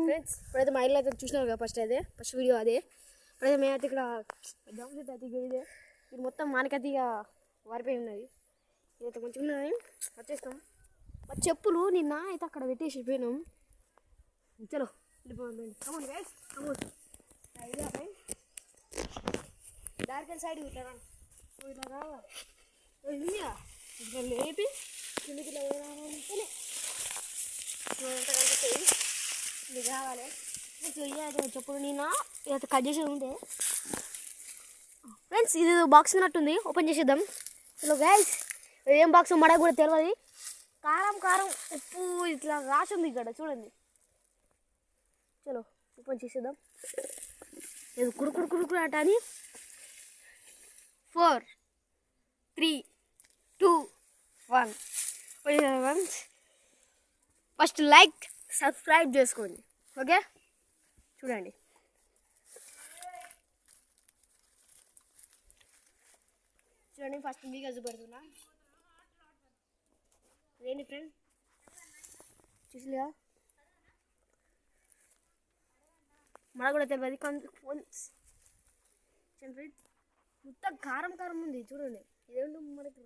Friends ఇప్పుడైతే మా ఇల్లు అయితే చూసినారు కదా ఫస్ట్ వీడియో అదే. ఇప్పుడైతే మేమైతే ఇక్కడ జామ చెట్టు అయితే ఇదే ఇది మొత్తం మానకతిగా వారిపోయి ఉన్నది. ఇదైతే మంచిగా ఉన్నది. వచ్చేస్తాం. మా చెప్పులు నిన్న అయితే అక్కడ పెట్టేసి పోయినాం. చలో వెళ్ళిపోయింది. Come on guys come on. దారికెళ్ళి సైడ్ ఇట్లా ఇట్లా రావాలి. ఇట్లా లేపి కిందికి ఇట్లా పోయినామంటేనే కనిపిస్తుంది. ఇది కావాలి. చెప్పుడు నేను ఇది కట్ చేసేది ఉంటే ఫ్రెండ్స్ ఇది బాక్స్ ఉన్నట్టుంది. ఓపెన్ చేసేద్దాం. హలో గైస్ ఏం బాక్స్ మడ కూడా తెలియదు. కారం ఉప్పు ఇట్లా రాసి ఉంది ఇక్కడ చూడండి. చలో ఓపెన్ చేసేద్దాం. ఇది కురుకురు అట అని 4 3 2 1 ఫస్ట్ లైక్ సబ్స్క్రైబ్ చేసుకోండి. ఓకే చూడండి. ఫస్ట్ మీకు చూపెడుతున్నా. ఏంటి ఫ్రెండ్ చూసిగా మన కూడా తెలియదు. మొత్తం కారం ఉంది చూడండి. ఇదేంటో మనకి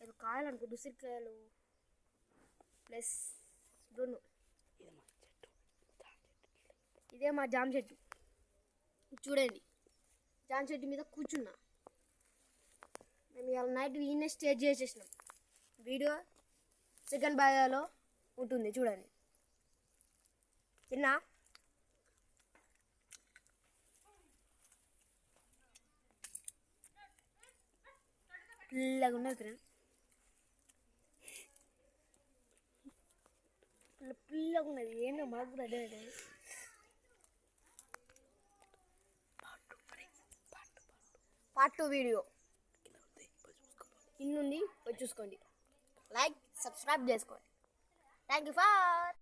ఏదో కాయలు అనుకో ఉసిరికాయలు ప్లస్ డోను. ఇదే మా జామ చెట్టు చూడండి. జామ చెట్టు మీద కూర్చున్నా. మేము ఇవాళ నైట్ ఈయనే స్టే చేసేసినాం. వీడియో సెకండ్ భాగాలో ఉంటుంది చూడండి. తిన్నా పిల్లగా ఉన్నది ఫ్రెండ్. పిల్లగా ఉన్నది. ఏంటో మాకు కూడా అదే పార్ట్ 2 వీడియో ఇన్నుంది వచ్చి చూసుకోండి. లైక్ సబ్స్క్రైబ్ చేసుకోండి. Thank you for